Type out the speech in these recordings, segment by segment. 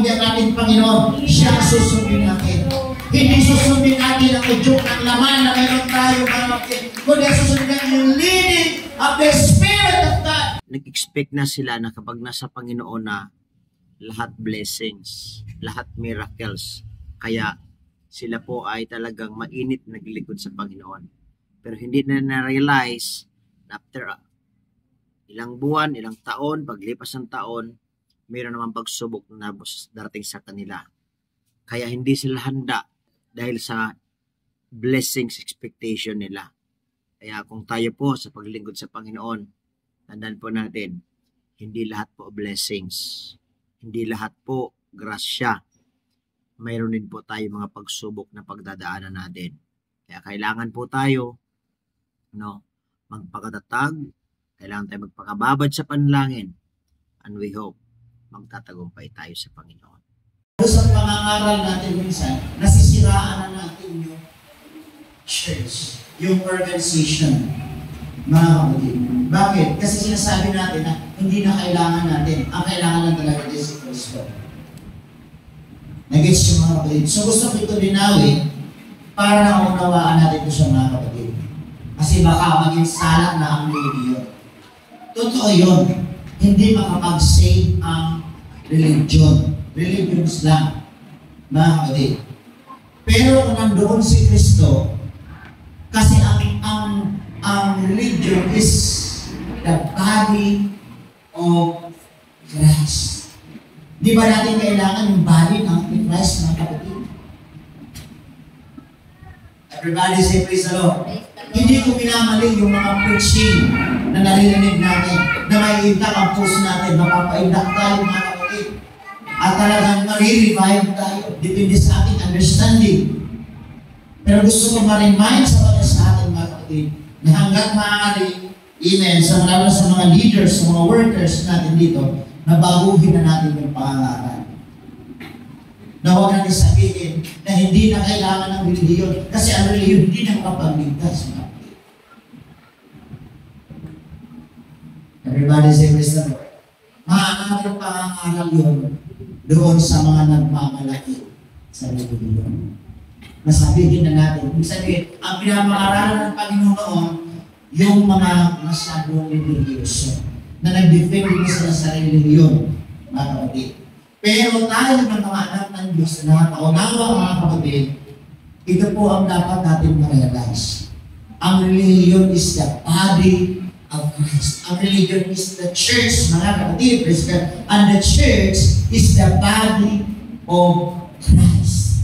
hindi ang ating Panginoon. Siya ang susundin natin. Hindi susundin natin ang udyok ng laman na mayroon tayo, mga kapatid. Kundi susundin natin yung leading of the Spirit of God. Nag-expect na sila na kapag nasa Panginoon na lahat blessings, lahat miracles. Kaya sila po ay talagang mainit naglingkod sa Panginoon. Pero hindi na na-realize na after ilang buwan, ilang taon, paglipas ng taon, mayroon naman pagsubok na darating sa kanila. Kaya hindi sila handa dahil sa blessings expectation nila. Kaya kung tayo po sa paglingkod sa Panginoon, tandaan po natin, hindi lahat po blessings. Hindi lahat po grasya. Mayroon din po tayo mga pagsubok na pagdadaanan natin. Kaya kailangan po tayo magpakatatag, kailangan tayo magpakababad sa panalangin, and we hope magtatagumpay tayo sa Panginoon. Sa pangangaral natin minsan, nasisiraan na natin yung church, yung organization, mga kapatid. Bakit? Kasi sinasabi natin na hindi na kailangan natin. Ang kailangan lang talaga is si Kristo. Nag-gets yung mga kapatid. So gusto ko ito linawin para naunawaan natin ito sa mga kapatid. Kasi baka maging salat na ang religion. Totoo yun. Hindi makapag-save ang religion. Religions lang, mga kapatid. Pero kung nandoon si Kristo, kasi ang religion is the body of Christ. Di ba natin kailangan yung body ng Christ, mga kapatid? Everybody say praise the Lord. Hindi ko minamali yung mga preaching na naririnig natin, na may intak ang puso natin, mapapaindak tayo, mga kapatid. At talagang marirevive tayo, depende sa ating understanding. Pero gusto ko ma-remind sa atin, mga kapatid, na hanggat maaari, amen, lalo sa mga leaders, sa mga workers natin dito, na baguhin na natin yung pangangaral. Na huwag natin sabihin na hindi na kailangan ng reliyon, kasi ang reliyon hindi na makapagligtas. Everybody say praise the Lord. Maaaring pangangaral yun doon sa mga nagmamalaki sa reliyon. Nasabihin na natin, ibig sabihin, ang pinamangaralan ng Panginoon yung mga masyadong religious na nag-defend din sila sa religion, mga kapatid. Pero tayo ng mga anak ng Diyos na nakaunawa, mga kapatid, ito po ang dapat natin ma-realize. Ang religion is the body of Christ. Ang religion is the church, mga kapatid, and the church is the body of Christ.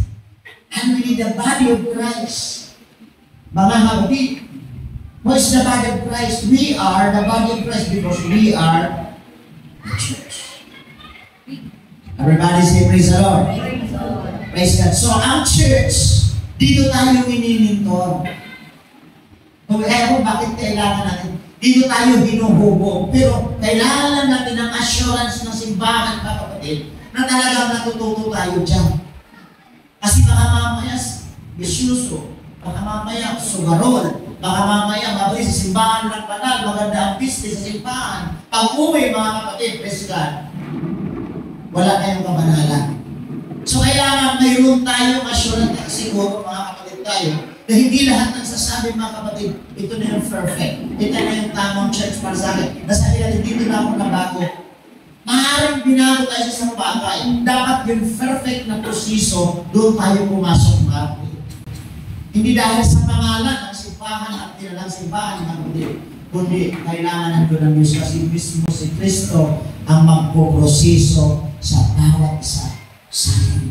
And we need the body of Christ. Mga kapatid, what is the body of Christ? We are the body of Christ because we are the church. Everybody say praise the Lord. Praise God. So ang church, dito tayo ininintor. Kung bakit kailangan natin, dito tayo hinuhubog. Pero kailangan lang natin ng assurance ng simbahan, mga kapatid, na talagang natututo tayo dyan. Kasi baka mamaya bisyuso, baka mamaya sugarol, baka mamaya mabali sa simbahan ng banal, maganda ang business sa simbahan. Pag-uwi, mga kapatid, praise God, wala tayong kabanalan. So kailangan mayroon tayong assurance na siguro, mga kapatid tayo, na hindi lahat ng sasabi, mga kapatid, ito na yung perfect. Ito na yung tamang church para sa akin. Nasabi natin, dito na ako nabago. Maaaring binago tayo sa isang bagay. Dapat yung perfect na proseso, doon tayo pumasok, mga kapatid. Hindi dahil sa pangalan ng simbahan at tinalang simbahan, mga kapatid, kundi kailangan nandun ang Diyos kasi mismo si Kristo ang magpoproseso sa bawat isa sa atin.